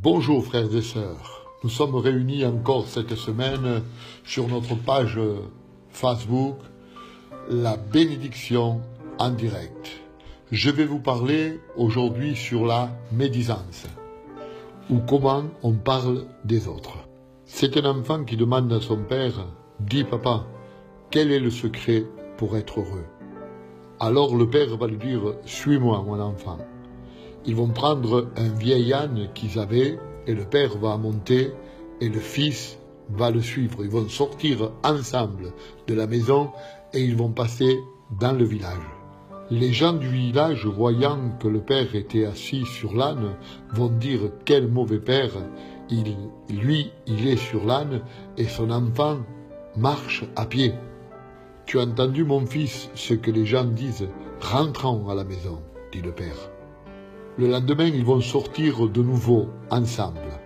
Bonjour frères et sœurs, nous sommes réunis encore cette semaine sur notre page Facebook, la bénédiction en direct. Je vais vous parler aujourd'hui sur la médisance, ou comment on parle des autres. C'est un enfant qui demande à son père, « Dis papa, quel est le secret pour être heureux ?» Alors le père va lui dire, « Suis-moi mon enfant ». Ils vont prendre un vieil âne qu'ils avaient et le père va monter et le fils va le suivre. Ils vont sortir ensemble de la maison et ils vont passer dans le village. Les gens du village, voyant que le père était assis sur l'âne, vont dire « Quel mauvais père, il est sur l'âne et son enfant marche à pied. » « Tu as entendu mon fils ce que les gens disent, rentrons à la maison, dit le père. Le lendemain, ils vont sortir de nouveau ensemble.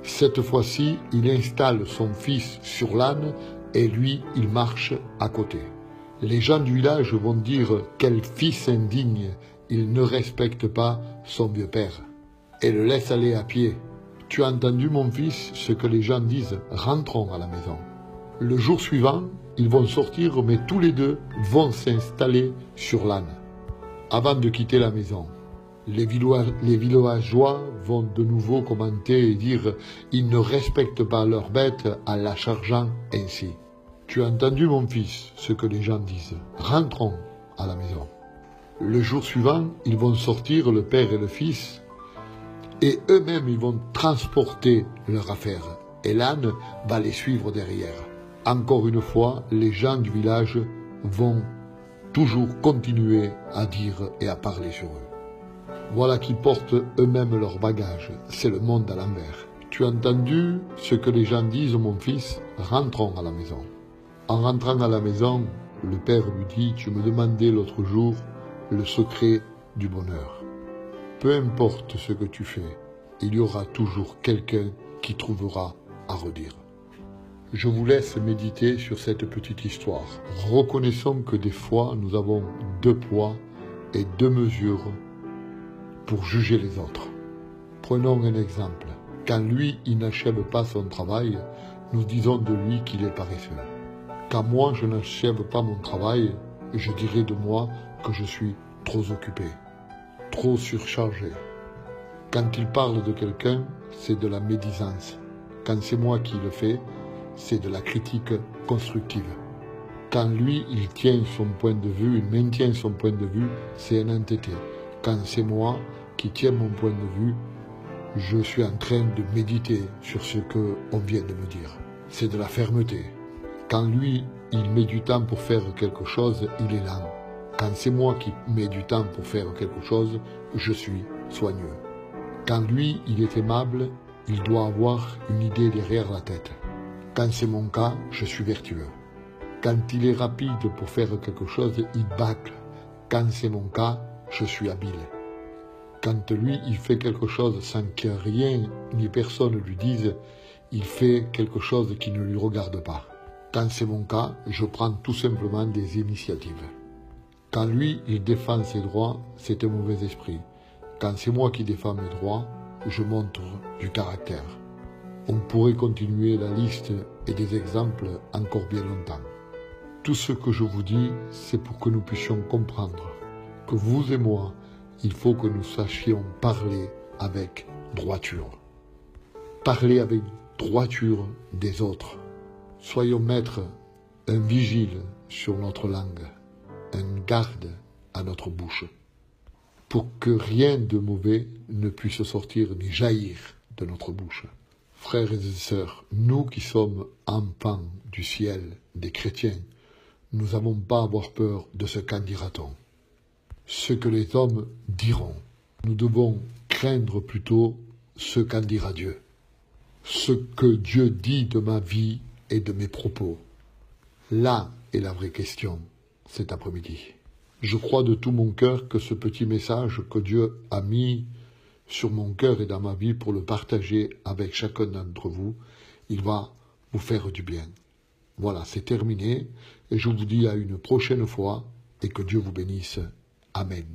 Cette fois-ci, il installe son fils sur l'âne et lui, il marche à côté. Les gens du village vont dire « Quel fils indigne, il ne respecte pas son vieux père et le laisse aller à pied. Tu as entendu mon fils ce que les gens disent, rentrons à la maison. » Le jour suivant, ils vont sortir, mais tous les deux vont s'installer sur l'âne. Avant de quitter la maison, les villageois vont de nouveau commenter et dire « Ils ne respectent pas leur bête en la chargeant ainsi. » Tu as entendu mon fils, ce que les gens disent. Rentrons à la maison. Le jour suivant, ils vont sortir, le père et le fils, et eux-mêmes ils vont transporter leur affaire. Et l'âne va les suivre derrière. Encore une fois, les gens du village vont toujours continuer à dire et à parler sur eux. Voilà qui portent eux-mêmes leur bagage. C'est le monde à l'envers. Tu as entendu ce que les gens disent, mon fils? Rentrons à la maison. En rentrant à la maison, le père lui dit, tu me demandais l'autre jour le secret du bonheur. Peu importe ce que tu fais, il y aura toujours quelqu'un qui trouvera à redire. Je vous laisse méditer sur cette petite histoire. Reconnaissons que des fois, nous avons deux poids et deux mesures pour juger les autres. Prenons un exemple. Quand lui, il n'achève pas son travail, nous disons de lui qu'il est paresseux. Quand moi, je n'achève pas mon travail, je dirai de moi que je suis trop occupé, trop surchargé. Quand il parle de quelqu'un, c'est de la médisance. Quand c'est moi qui le fais, c'est de la critique constructive. Quand lui, il tient son point de vue, il maintient son point de vue, c'est un entêté. Quand c'est moi qui tiens mon point de vue, je suis en train de méditer sur ce qu'on vient de me dire. C'est de la fermeté. Quand lui, il met du temps pour faire quelque chose, il est lent. Quand c'est moi qui mets du temps pour faire quelque chose, je suis soigneux. Quand lui, il est aimable, il doit avoir une idée derrière la tête. Quand c'est mon cas, je suis vertueux. Quand il est rapide pour faire quelque chose, il bâcle. Quand c'est mon cas, je suis habile. Quand lui, il fait quelque chose sans que rien ni personne lui dise, il fait quelque chose qui ne lui regarde pas. Quand c'est mon cas, je prends tout simplement des initiatives. Quand lui, il défend ses droits, c'est un mauvais esprit. Quand c'est moi qui défends mes droits, je montre du caractère. On pourrait continuer la liste et des exemples encore bien longtemps. Tout ce que je vous dis, c'est pour que nous puissions comprendre que vous et moi, il faut que nous sachions parler avec droiture. Parler avec droiture des autres. Soyons maîtres, un vigile sur notre langue, un garde à notre bouche, pour que rien de mauvais ne puisse sortir ni jaillir de notre bouche. Frères et sœurs, nous qui sommes enfants du ciel, des chrétiens, nous n'avons pas à avoir peur de ce qu'en dira-t-on. Ce que les hommes diront, nous devons craindre plutôt ce qu'en dira Dieu. Ce que Dieu dit de ma vie et de mes propos. Là est la vraie question cet après-midi. Je crois de tout mon cœur que ce petit message que Dieu a mis sur mon cœur et dans ma vie pour le partager avec chacun d'entre vous, il va vous faire du bien. Voilà, c'est terminé et je vous dis à une prochaine fois et que Dieu vous bénisse. Amen.